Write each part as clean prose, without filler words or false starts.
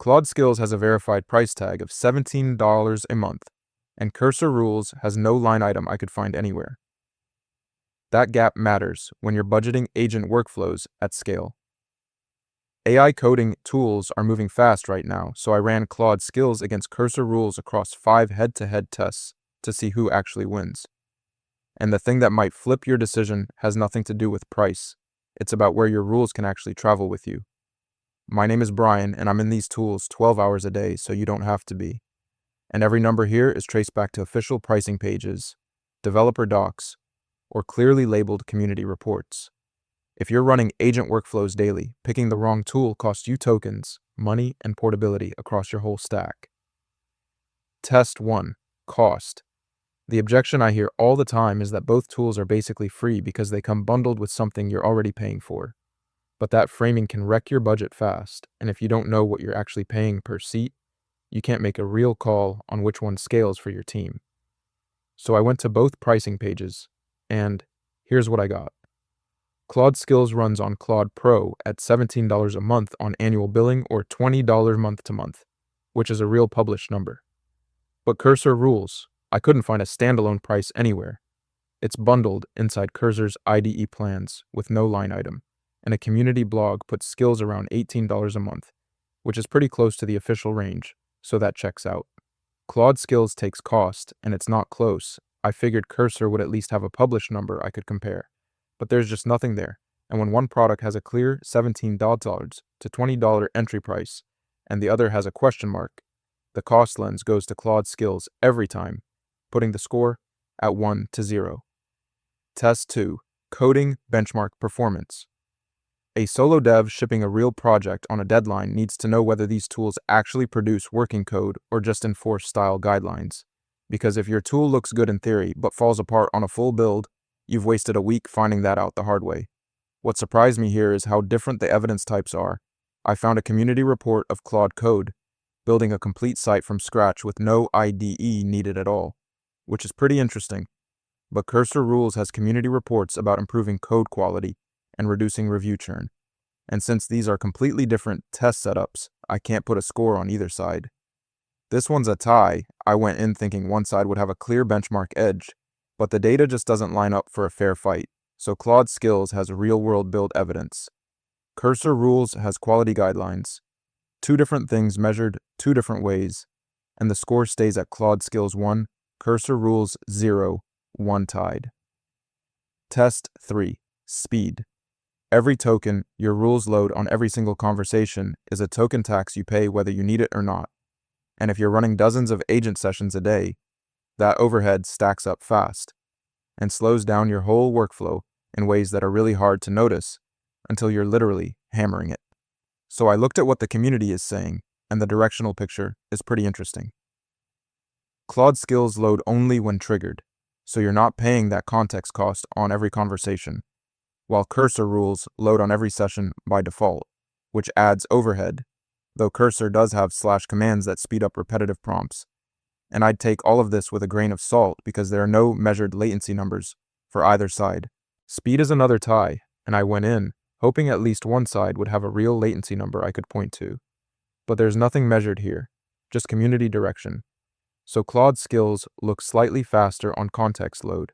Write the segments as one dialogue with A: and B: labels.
A: Claude Skills has a verified price tag of $17 a month, and Cursor Rules has no line item I could find anywhere. That gap matters when you're budgeting agent workflows at scale. AI coding tools are moving fast right now, so I ran Claude Skills against Cursor Rules across 5 head-to-head tests to see who actually wins. And the thing that might flip your decision has nothing to do with price. It's about where your rules can actually travel with you. My name is Brian, and I'm in these tools 12 hours a day, so you don't have to be. And every number here is traced back to official pricing pages, developer docs, or clearly labeled community reports. If you're running agent workflows daily, picking the wrong tool costs you tokens, money, and portability across your whole stack. Test 1. Cost. The objection I hear all the time is that both tools are basically free because they come bundled with something you're already paying for. But that framing can wreck your budget fast, and if you don't know what you're actually paying per seat, you can't make a real call on which one scales for your team. So I went to both pricing pages, and here's what I got. Claude Skills runs on Claude Pro at $17 a month on annual billing or $20 month to month, which is a real published number. But Cursor Rules, I couldn't find a standalone price anywhere. It's bundled inside Cursor's IDE plans with no line item, and a community blog puts Skills around $18 a month, which is pretty close to the official range, so that checks out. Claude Skills takes cost, and it's not close. I figured Cursor would at least have a published number I could compare. But there's just nothing there, and when one product has a clear $17 to $20 entry price, and the other has a question mark, the cost lens goes to Claude Skills every time, putting the score at 1 to 0. Test 2. Coding benchmark performance. A solo dev shipping a real project on a deadline needs to know whether these tools actually produce working code or just enforce style guidelines. Because if your tool looks good in theory but falls apart on a full build, you've wasted a week finding that out the hard way. What surprised me here is how different the evidence types are. I found a community report of Claude Code, building a complete site from scratch with no IDE needed at all, which is pretty interesting. But Cursor Rules has community reports about improving code quality and reducing review churn. And since these are completely different test setups, I can't put a score on either side. This one's a tie. I went in thinking one side would have a clear benchmark edge, but the data just doesn't line up for a fair fight, so Claude Skills has real-world build evidence. Cursor Rules has quality guidelines. 2 different things measured 2 different ways, and the score stays at Claude Skills 1, Cursor Rules 0, 1 tied. Test 3. Speed. Every token your rules load on every single conversation is a token tax you pay whether you need it or not. And if you're running dozens of agent sessions a day, that overhead stacks up fast and slows down your whole workflow in ways that are really hard to notice until you're literally hammering it. So I looked at what the community is saying, and the directional picture is pretty interesting. Claude Skills load only when triggered, so you're not paying that context cost on every conversation, while Cursor Rules load on every session by default, which adds overhead, though Cursor does have /commands that speed up repetitive prompts. And I'd take all of this with a grain of salt because there are no measured latency numbers for either side. Speed is another tie, and I went in hoping at least one side would have a real latency number I could point to. But there's nothing measured here, just community direction. So Claude Skills looks slightly faster on context load.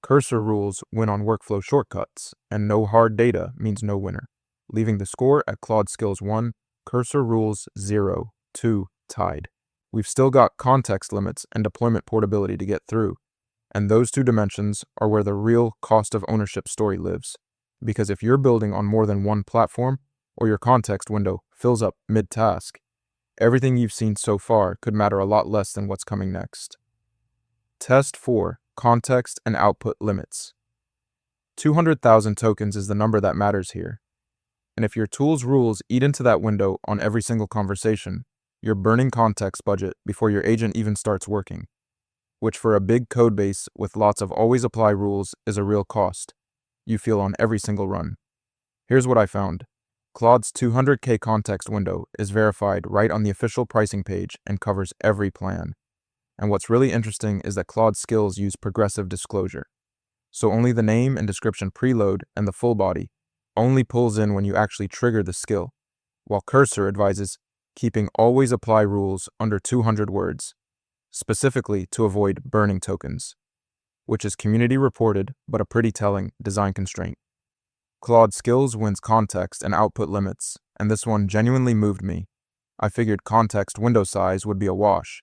A: Cursor Rules win on workflow shortcuts, and no hard data means no winner, leaving the score at Claude Skills 1, Cursor Rules 0, 2 tied. We've still got context limits and deployment portability to get through, and those 2 dimensions are where the real cost of ownership story lives. Because if you're building on more than one platform, or your context window fills up mid-task, everything you've seen so far could matter a lot less than what's coming next. Test 4. Context and output limits. 200,000 tokens is the number that matters here. And if your tool's rules eat into that window on every single conversation, you're burning context budget before your agent even starts working, which for a big code base with lots of always apply rules is a real cost you feel on every single run. Here's what I found. Claude's 200K context window is verified right on the official pricing page and covers every plan. And what's really interesting is that Claude Skills use progressive disclosure. So only the name and description preload and the full body only pulls in when you actually trigger the skill, while Cursor advises keeping always apply rules under 200 words, specifically to avoid burning tokens, which is community reported but a pretty telling design constraint. Claude Skills wins context and output limits, and this one genuinely moved me. I figured context window size would be a wash,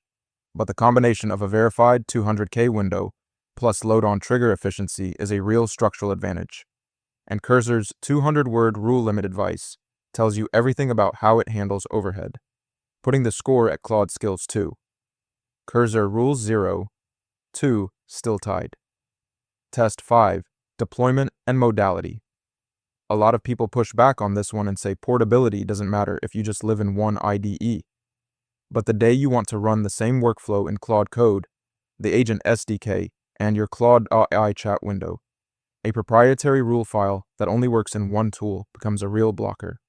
A: but the combination of a verified 200K window plus load-on trigger efficiency is a real structural advantage. And Cursor's 200-word rule-limit advice tells you everything about how it handles overhead, putting the score at Claude Skills 2. Cursor Rules 0, 2, still tied. Test 5, Deployment and Modality. A lot of people push back on this one and say portability doesn't matter if you just live in one IDE. But the day you want to run the same workflow in Claude Code, the Agent SDK, and your Claude.ai chat window, a proprietary rule file that only works in one tool becomes a real blocker.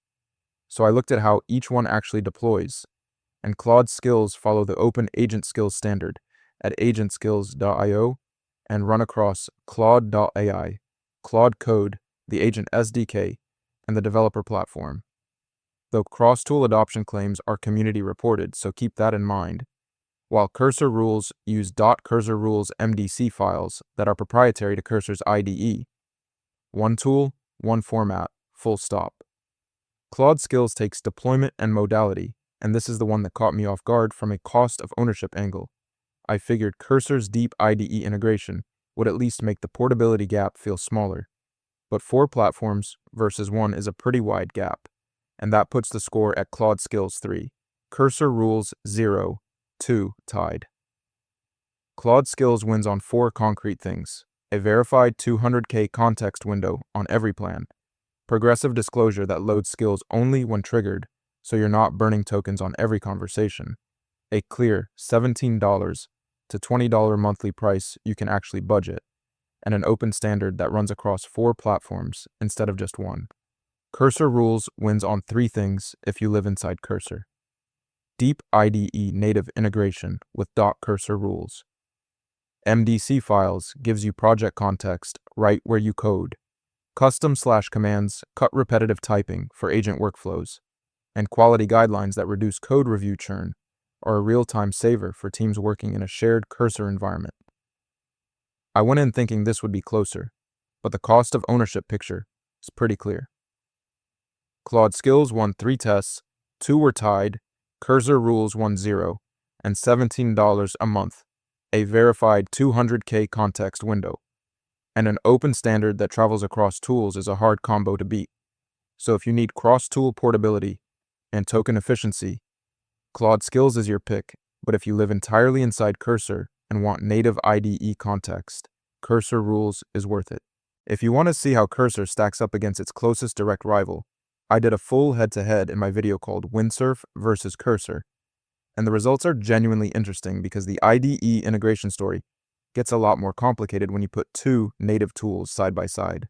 A: So I looked at how each one actually deploys, and Claude Skills follow the Open Agent Skills standard at agentskills.io and run across Claude.ai, Claude Code, the Agent SDK, and the developer platform. Though cross-tool adoption claims are community reported, so keep that in mind, while Cursor rules use .cursor rules MDC files that are proprietary to Cursor's IDE. One tool, one format, full stop. Claude Skills takes deployment and modality, and this is the one that caught me off guard from a cost of ownership angle. I figured Cursor's deep IDE integration would at least make the portability gap feel smaller. But 4 platforms versus 1 is a pretty wide gap, and that puts the score at Claude Skills 3. Cursor Rules 0, 2, tied. Claude Skills wins on 4 concrete things: a verified 200K context window on every plan, progressive disclosure that loads skills only when triggered, so you're not burning tokens on every conversation, a clear $17 to $20 monthly price you can actually budget, and an open standard that runs across 4 platforms instead of just one. Cursor Rules wins on 3 things if you live inside Cursor: deep IDE native integration with .cursor rules. MDC files gives you project context right where you code. Custom/commands cut repetitive typing for agent workflows. And quality guidelines that reduce code review churn are a real-time saver for teams working in a shared Cursor environment. I went in thinking this would be closer, but the cost of ownership picture is pretty clear. Claude Skills won 3 tests, 2 were tied, Cursor Rules won 0, and $17 a month, a verified 200K context window. And an open standard that travels across tools is a hard combo to beat. So if you need cross-tool portability and token efficiency, Claude Skills is your pick, but if you live entirely inside Cursor and want native IDE context, Cursor Rules is worth it. If you want to see how Cursor stacks up against its closest direct rival, I did a full head-to-head in my video called Windsurf versus Cursor, and the results are genuinely interesting because the IDE integration story gets a lot more complicated when you put 2 native tools side by side.